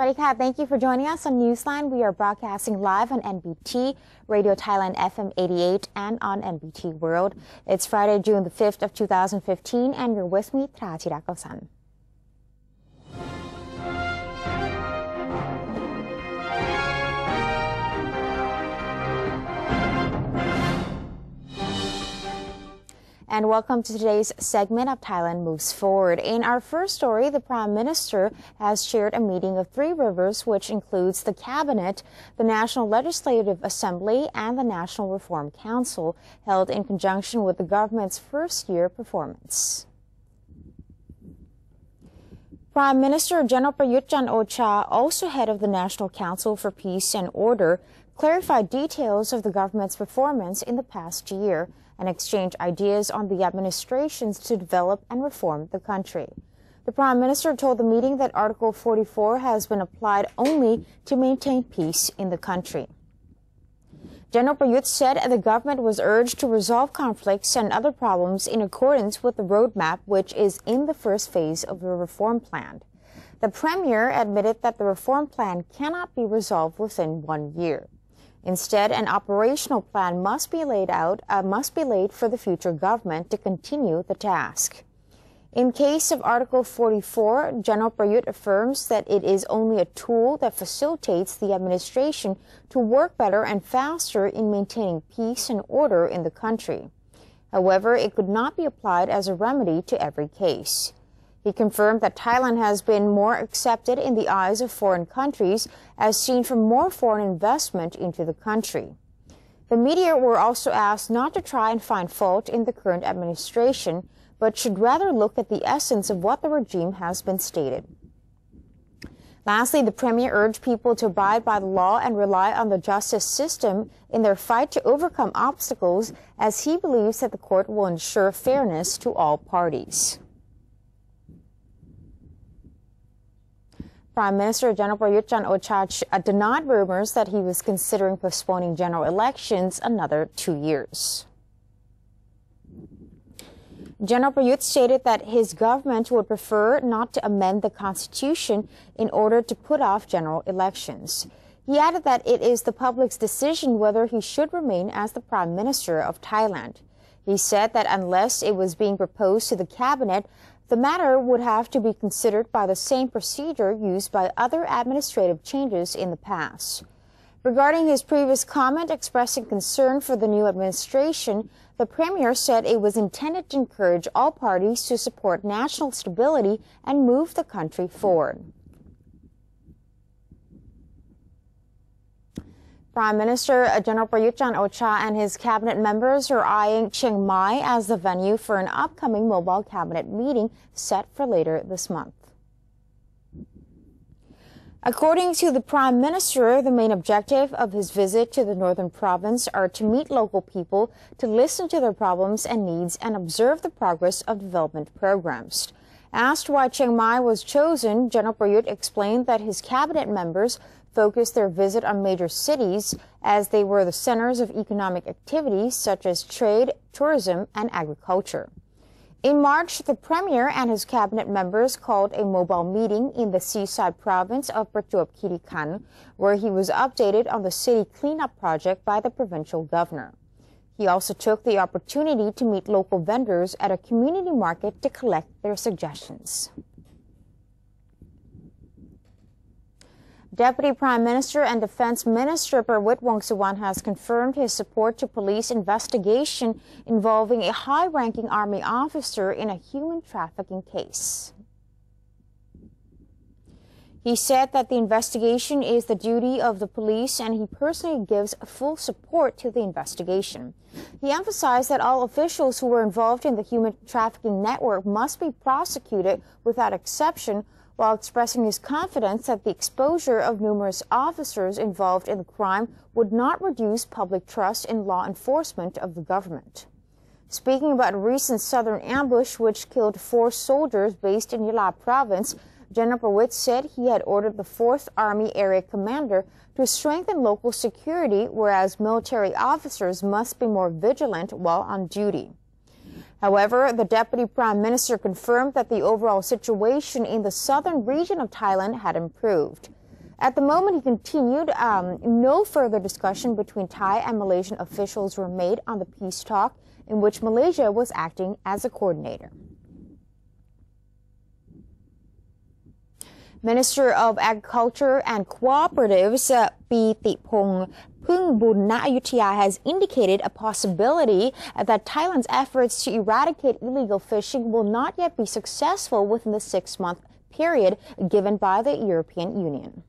Swadika, thank you for joining us on Newsline. We are broadcasting live on NBT, Radio Thailand FM 88, and on NBT World. It's Friday, June the 5th of 2015, and you're with me, Thirathirakosan. And welcome to today's segment of Thailand Moves Forward. In our first story, the Prime Minister has chaired a meeting of Three Rivers, which includes the Cabinet, the National Legislative Assembly, and the National Reform Council, held in conjunction with the government's first-year performance. Prime Minister General Prayut Chan-o-cha, also head of the National Council for Peace and Order, clarified details of the government's performance in the past year and exchange ideas on the administrations to develop and reform the country. The Prime Minister told the meeting that Article 44 has been applied only to maintain peace in the country. General Prayut said the government was urged to resolve conflicts and other problems in accordance with the roadmap, which is in the first phase of the reform plan. The Premier admitted that the reform plan cannot be resolved within 1 year. Instead, an operational plan must be laid for the future government to continue the task. In case of Article 44, General Prayut affirms that it is only a tool that facilitates the administration to work better and faster in maintaining peace and order in the country. However, it could not be applied as a remedy to every case. He confirmed that Thailand has been more accepted in the eyes of foreign countries, as seen from more foreign investment into the country. The media were also asked not to try and find fault in the current administration, but should rather look at the essence of what the regime has been stated. Lastly, the Premier urged people to abide by the law and rely on the justice system in their fight to overcome obstacles, as he believes that the court will ensure fairness to all parties. Prime Minister General Prayut Chan-o-cha denied rumors that he was considering postponing general elections another 2 years. General Prayut stated that his government would prefer not to amend the constitution in order to put off general elections. He added that it is the public's decision whether he should remain as the Prime Minister of Thailand. He said that unless it was being proposed to the Cabinet, the matter would have to be considered by the same procedure used by other administrative changes in the past. Regarding his previous comment expressing concern for the new administration, the Premier said it was intended to encourage all parties to support national stability and move the country forward. Prime Minister General Prayut Chan-o-cha and his cabinet members are eyeing Chiang Mai as the venue for an upcoming mobile cabinet meeting set for later this month. According to the Prime Minister, the main objective of his visit to the northern province are to meet local people, to listen to their problems and needs, and observe the progress of development programs. Asked why Chiang Mai was chosen, General Prayut explained that his cabinet members focused their visit on major cities as they were the centers of economic activities such as trade, tourism, and agriculture. In March, the Premier and his cabinet members called a mobile meeting in the seaside province of Prachuap Khiri Khan, where he was updated on the city cleanup project by the provincial governor. He also took the opportunity to meet local vendors at a community market to collect their suggestions. Deputy Prime Minister and Defense Minister Prawit Wongsuwan has confirmed his support to police investigation involving a high-ranking army officer in a human trafficking case. He said that the investigation is the duty of the police and he personally gives full support to the investigation. He emphasized that all officials who were involved in the human trafficking network must be prosecuted without exception, while expressing his confidence that the exposure of numerous officers involved in the crime would not reduce public trust in law enforcement of the government. Speaking about a recent southern ambush which killed 4 soldiers based in Yala province, General Prawit said he had ordered the 4th Army Area Commander to strengthen local security, whereas military officers must be more vigilant while on duty. However, the Deputy Prime Minister confirmed that the overall situation in the southern region of Thailand had improved. At the moment, he continued, no further discussion between Thai and Malaysian officials were made on the peace talk in which Malaysia was acting as a coordinator. Minister of Agriculture and Cooperatives Pitiphong Phungbun Ayutthaya has indicated a possibility that Thailand's efforts to eradicate illegal fishing will not yet be successful within the 6-month period given by the European Union.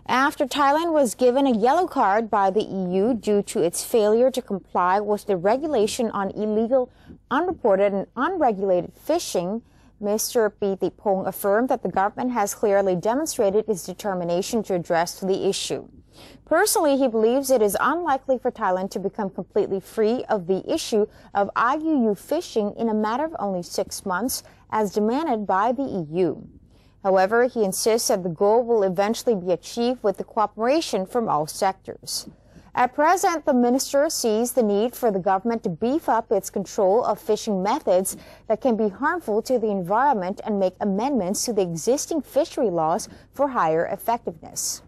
After Thailand was given a yellow card by the EU due to its failure to comply with the regulation on illegal, unreported and unregulated fishing, Mr. Pitiphong affirmed that the government has clearly demonstrated its determination to address the issue. Personally, he believes it is unlikely for Thailand to become completely free of the issue of IUU fishing in a matter of only 6 months, as demanded by the EU. However, he insists that the goal will eventually be achieved with the cooperation from all sectors. At present, the minister sees the need for the government to beef up its control of fishing methods that can be harmful to the environment and make amendments to the existing fishery laws for higher effectiveness.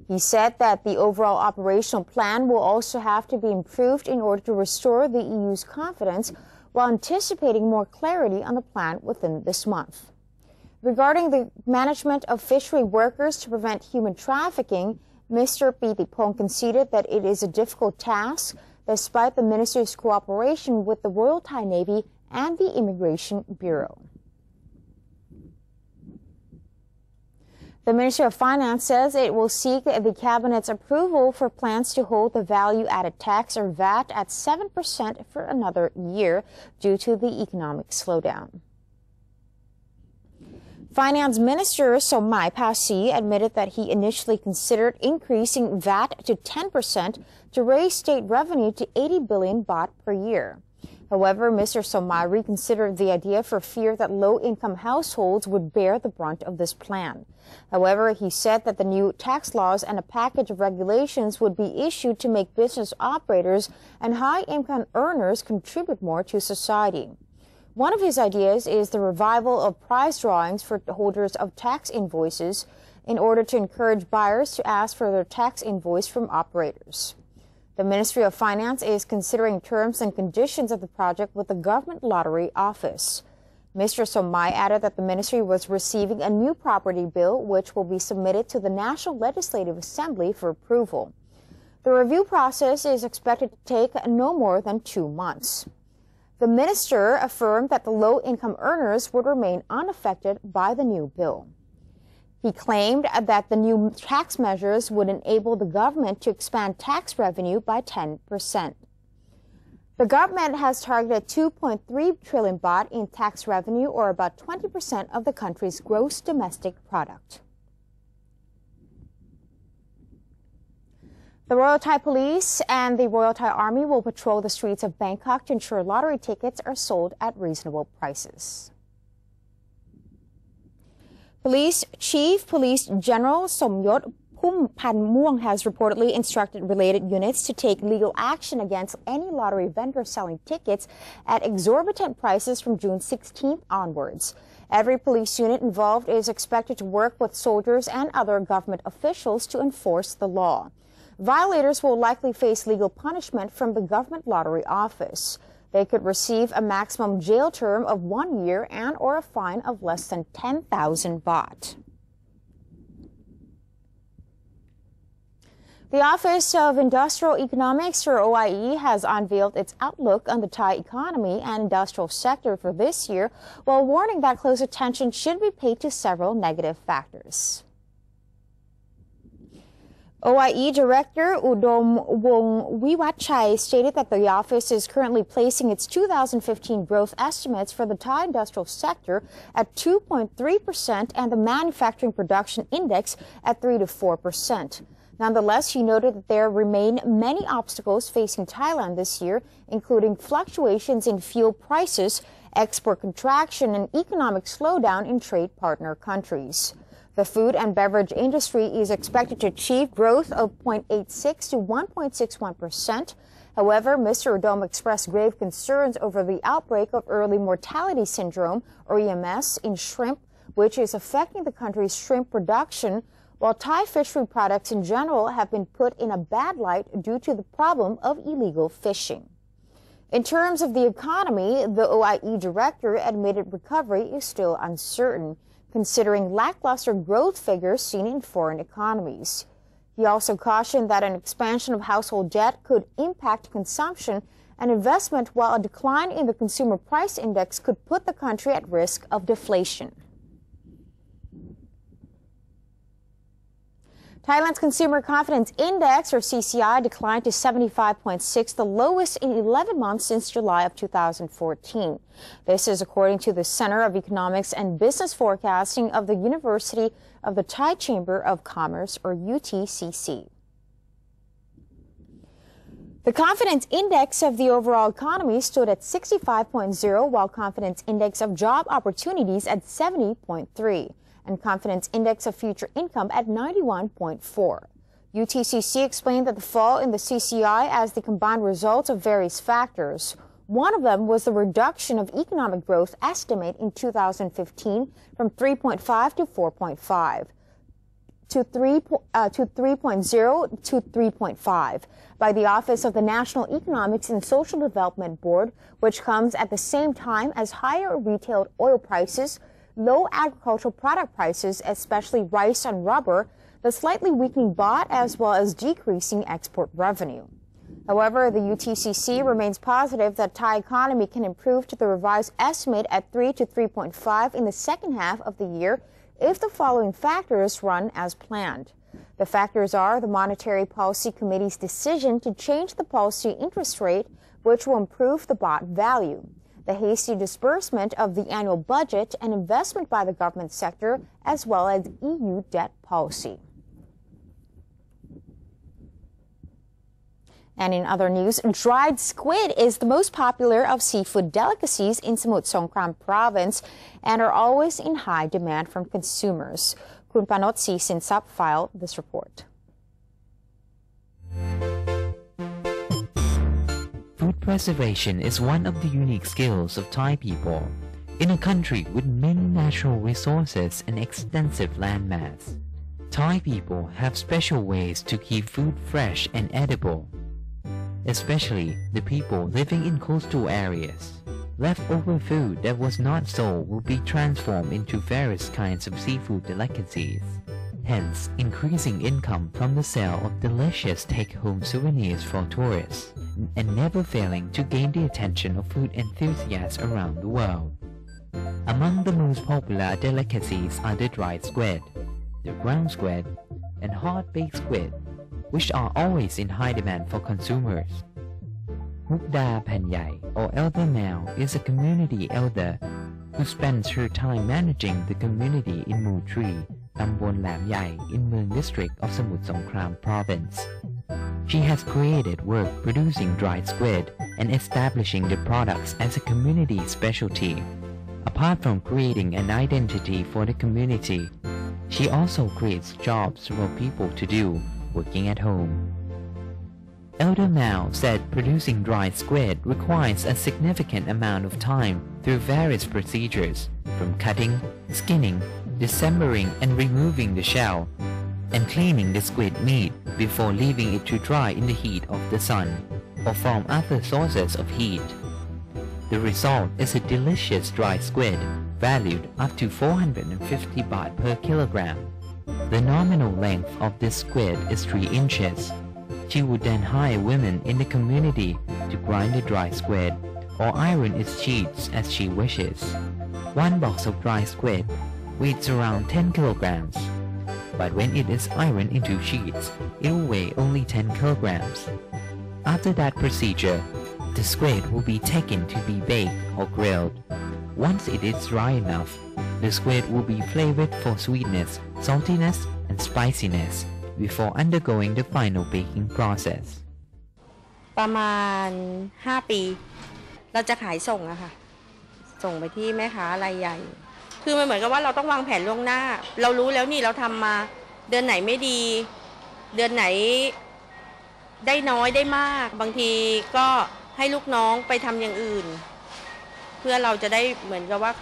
He said that the overall operational plan will also have to be improved in order to restore the EU's confidence, while anticipating more clarity on the plan within this month. Regarding the management of fishery workers to prevent human trafficking, Mr. Pitiphong conceded that it is a difficult task, despite the minister's cooperation with the Royal Thai Navy and the Immigration Bureau. The Ministry of Finance says it will seek the Cabinet's approval for plans to hold the value-added tax, or VAT, at 7% for another year due to the economic slowdown. Finance Minister Somai Pasi admitted that he initially considered increasing VAT to 10% to raise state revenue to 80 billion baht per year. However, Mr. Somai reconsidered the idea for fear that low-income households would bear the brunt of this plan. However, he said that the new tax laws and a package of regulations would be issued to make business operators and high-income earners contribute more to society. One of his ideas is the revival of prize drawings for holders of tax invoices in order to encourage buyers to ask for their tax invoice from operators. The Ministry of Finance is considering terms and conditions of the project with the Government Lottery Office. Mr. Somai added that the ministry was receiving a new property bill, which will be submitted to the National Legislative Assembly for approval. The review process is expected to take no more than 2 months. The minister affirmed that the low-income earners would remain unaffected by the new bill. He claimed that the new tax measures would enable the government to expand tax revenue by 10%. The government has targeted 2.3 trillion baht in tax revenue, or about 20% of the country's gross domestic product. The Royal Thai Police and the Royal Thai Army will patrol the streets of Bangkok to ensure lottery tickets are sold at reasonable prices. Police Chief Police General Somyot Phumpanmuang has reportedly instructed related units to take legal action against any lottery vendor selling tickets at exorbitant prices from June 16th onwards. Every police unit involved is expected to work with soldiers and other government officials to enforce the law. Violators will likely face legal punishment from the Government Lottery Office. They could receive a maximum jail term of 1 year and/or a fine of less than 10,000 baht. The Office of Industrial Economics, or OIE, has unveiled its outlook on the Thai economy and industrial sector for this year, while warning that close attention should be paid to several negative factors. OIE Director Udom Wong Wiwatchai stated that the office is currently placing its 2015 growth estimates for the Thai industrial sector at 2.3% and the manufacturing production index at 3 to 4%. Nonetheless, he noted that there remain many obstacles facing Thailand this year, including fluctuations in fuel prices, export contraction, and economic slowdown in trade partner countries. The food and beverage industry is expected to achieve growth of 0.86 to 1.61%. However, Mr. Udom expressed grave concerns over the outbreak of early mortality syndrome, or EMS, in shrimp, which is affecting the country's shrimp production, while Thai fishery products in general have been put in a bad light due to the problem of illegal fishing. In terms of the economy, the OIE director admitted recovery is still uncertain, considering lackluster growth figures seen in foreign economies. He also cautioned that an expansion of household debt could impact consumption and investment, while a decline in the consumer price index could put the country at risk of deflation. Thailand's Consumer Confidence Index, or CCI, declined to 75.6, the lowest in 11 months since July of 2014. This is according to the Center of Economics and Business Forecasting of the University of the Thai Chamber of Commerce, or UTCC. The confidence index of the overall economy stood at 65.0, while confidence index of job opportunities at 70.3. and confidence index of future income at 91.4. UTCC explained that the fall in the CCI as the combined results of various factors. One of them was the reduction of economic growth estimate in 2015 from 3.5 to 4.5 to 3.0 to 3.5 by the Office of the National Economics and Social Development Board, which comes at the same time as higher retail oil prices, low agricultural product prices, especially rice and rubber, the slightly weakening baht, as well as decreasing export revenue. However, the UTCC remains positive that Thai economy can improve to the revised estimate at 3 to 3.5 in the second half of the year if the following factors run as planned. The factors are the Monetary Policy Committee's decision to change the policy interest rate, which will improve the baht value, the hasty disbursement of the annual budget, and investment by the government sector, as well as EU debt policy. And in other news, dried squid is the most popular of seafood delicacies in Samut Songkhram province and are always in high demand from consumers. Kun Panot Sinsap filed this report. Food preservation is one of the unique skills of Thai people in a country with many natural resources and extensive landmass. Thai people have special ways to keep food fresh and edible, especially the people living in coastal areas. Leftover food that was not sold will be transformed into various kinds of seafood delicacies, hence increasing income from the sale of delicious take-home souvenirs for tourists, and never failing to gain the attention of food enthusiasts around the world. Among the most popular delicacies are the dried squid, the ground squid, and hard-baked squid, which are always in high demand for consumers. Mukda Panyai, or Elder Mao, is a community elder who spends her time managing the community in Mu 3, Tambon Lam Yai, in Mueang district of Samut Songkhram province. She has created work producing dried squid and establishing the products as a community specialty. Apart from creating an identity for the community, she also creates jobs for people to do working at home. Elder Mao said producing dried squid requires a significant amount of time through various procedures, from cutting, skinning, dissembling and removing the shell, and cleaning the squid meat before leaving it to dry in the heat of the sun or from other sources of heat. The result is a delicious dried squid valued up to 450 baht per kilogram. The nominal length of this squid is 3 inches. She would then hire women in the community to grind the dry squid or iron its sheets as she wishes. One box of dry squid weighs around 10 kilograms, but when it is ironed into sheets, it will weigh only 10 kilograms. After that procedure, the squid will be taken to be baked or grilled. Once it is dry enough, the squid will be flavored for sweetness, saltiness, and spiciness before undergoing the final baking process. ประมาณ 5 ปีเราจะขายส่งอะค่ะส่งไปที่แม่ค้ารายใหญ่คือมันเหมือนกับว่าเราต้องวางแผนล่วงหน้าเรารู้แล้วนี่เราทำมาเดือนไหนไม่ดีเดือนไหนได้น้อยได้มากบางทีก็ให้ลูกน้องไปทำอย่างอื่น เพื่อเราจะได้เหมือนกับว่าเ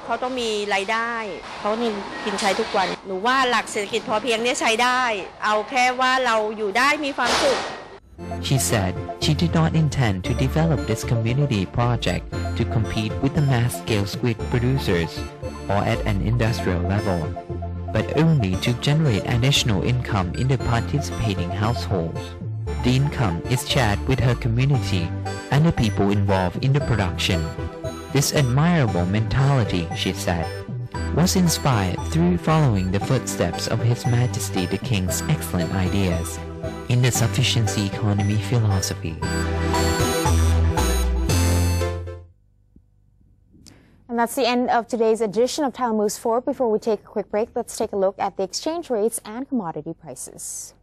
ขาต้องมีรายได้เขานี่กินใช้ทุกวันหนูว่าหลักเศรษฐกิจพอเพียงเนี่ยใช้ได้เอาแค่ว่าเราอยู่ได้มีความสุข She said she did not intend to develop this community project to compete with the mass-scale squid producers or at an industrial level, but only to generate additional income in the participating households. The income is shared with her community and the people involved in the production. This admirable mentality, she said, was inspired through following the footsteps of His Majesty the King's excellent ideas in the sufficiency economy philosophy. And that's the end of today's edition of Thailand Moves Forward. Before we take a quick break, let's take a look at the exchange rates and commodity prices.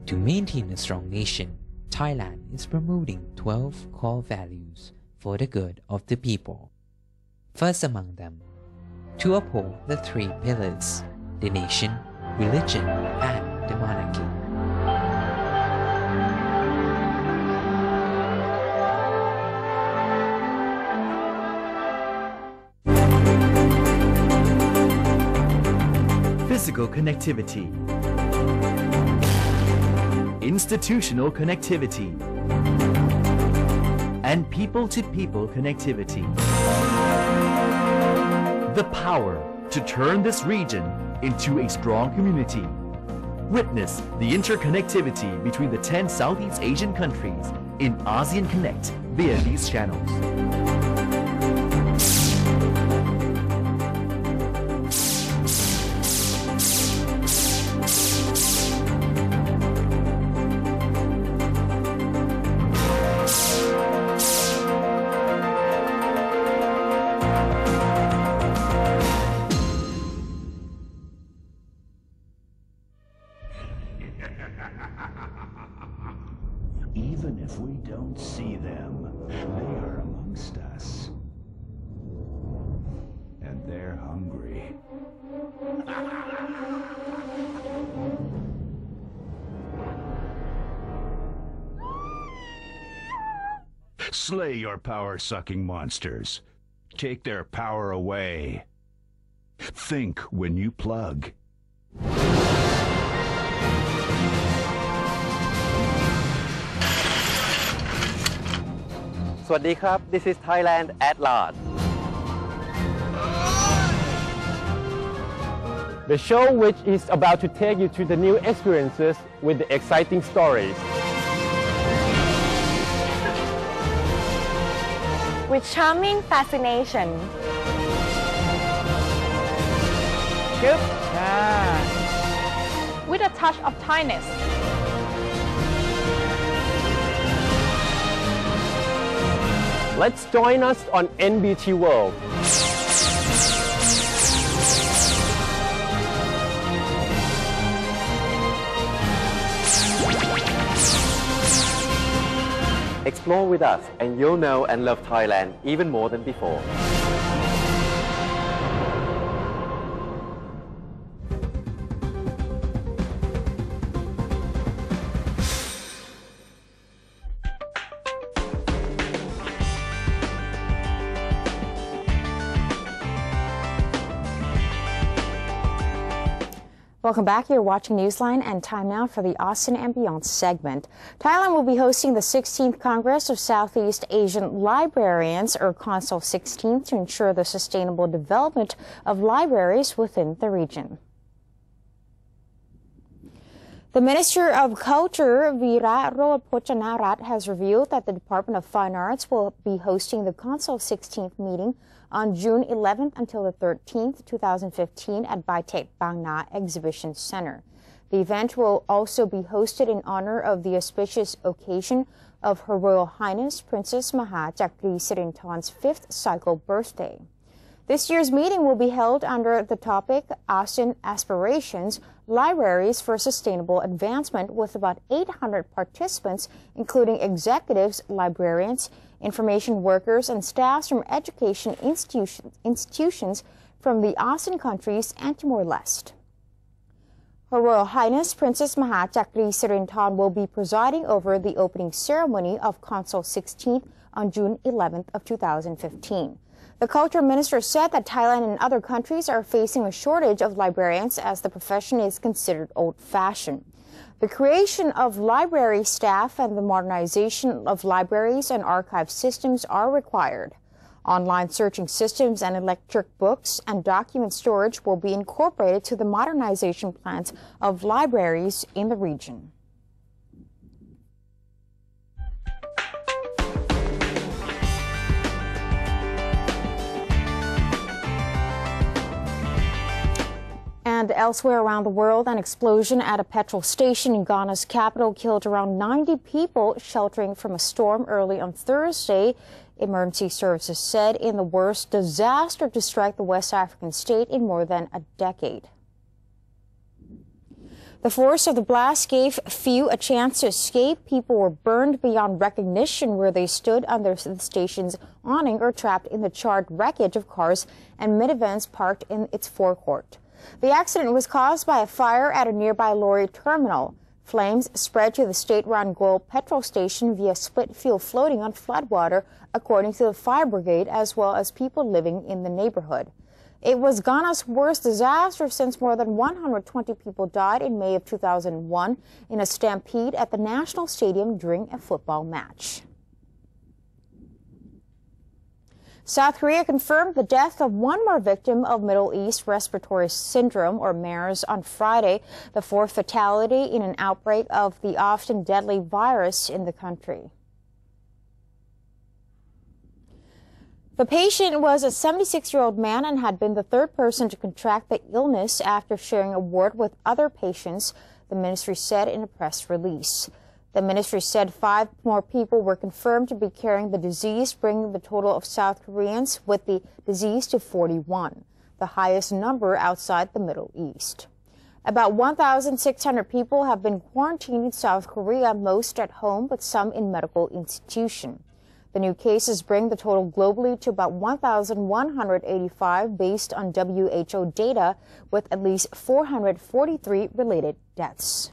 To maintain a strong nation, Thailand is promoting 12 core values for the good of the people. First among them, to uphold the three pillars, the nation, religion, and the monarchy. Physical connectivity, institutional connectivity, and people-to-people connectivity. The power to turn this region into a strong community. Witness the interconnectivity between the 10 Southeast Asian countries in ASEAN Connect via these channels. Even if we don't see them, they are amongst us. And they're hungry. Slay your power-sucking monsters. Take their power away. Think when you plug. This is Thailand at large. The show which is about to take you to the new experiences with the exciting stories. With charming fascination. Good. With a touch of Thainess. Let's join us on NBT World. Explore with us and you'll know and love Thailand even more than before. Welcome back. You're watching Newsline, and time now for the ASEAN and Beyond segment. Thailand will be hosting the 16th Congress of Southeast Asian Librarians, or CONSOL 16, to ensure the sustainable development of libraries within the region. The Minister of Culture, Veera Roapojanarat, has revealed that the Department of Fine Arts will be hosting the Council 16th meeting on June 11th until the 13th, 2015 at Baitek Bang Na Exhibition Center. The event will also be hosted in honor of the auspicious occasion of Her Royal Highness Princess Maha Chakri Sirinthorn's 5th cycle birthday. This year's meeting will be held under the topic ASEAN Aspirations, Libraries for Sustainable Advancement, with about 800 participants, including executives, librarians, information workers, and staffs from education institutions from the ASEAN countries and Timor-Leste. Her Royal Highness Princess Maha Chakri Sirinthorn will be presiding over the opening ceremony of Council 16th on June 11th of 2015. The Culture Minister said that Thailand and other countries are facing a shortage of librarians as the profession is considered old-fashioned. The creation of library staff and the modernization of libraries and archive systems are required. Online searching systems and electric books and document storage will be incorporated to the modernization plans of libraries in the region. And elsewhere around the world, an explosion at a petrol station in Ghana's capital killed around 90 people sheltering from a storm early on Thursday, emergency services said, in the worst disaster to strike the West African state in more than a decade. The force of the blast gave few a chance to escape. People were burned beyond recognition where they stood under the station's awning or trapped in the charred wreckage of cars and minivans parked in its forecourt. The accident was caused by a fire at a nearby lorry terminal. Flames spread to the state-run Gold petrol station via split fuel floating on floodwater, according to the fire brigade, as well as people living in the neighborhood. It was Ghana's worst disaster since more than 120 people died in May of 2001 in a stampede at the National Stadium during a football match. South Korea confirmed the death of one more victim of Middle East Respiratory Syndrome, or MERS, on Friday, the fourth fatality in an outbreak of the often deadly virus in the country. The patient was a 76-year-old man and had been the third person to contract the illness after sharing a ward with other patients, the ministry said in a press release. The ministry said 5 more people were confirmed to be carrying the disease, bringing the total of South Koreans with the disease to 41, the highest number outside the Middle East. About 1,600 people have been quarantined in South Korea, most at home, but some in medical institutions. The new cases bring the total globally to about 1,185 based on WHO data, with at least 443 related deaths.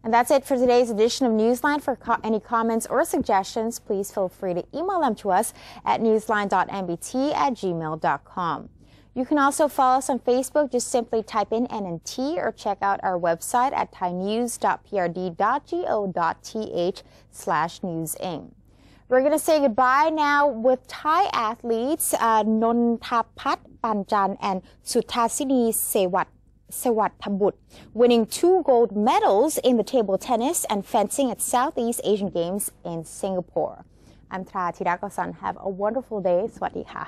And that's it for today's edition of Newsline. For any comments or suggestions, please feel free to email them to us at newsline.nbt@gmail.com. You can also follow us on Facebook. Just simply type in NNT or check out our website at thainews.prd.go.th/newsing. We're going to say goodbye now with Thai athletes Nontapat Panjan and Suthasini Sewattabut, winning 2 gold medals in the table tennis and fencing at Southeast Asian Games in Singapore. I'm Tra Thirakosan. Have a wonderful day. Sawasdee ka.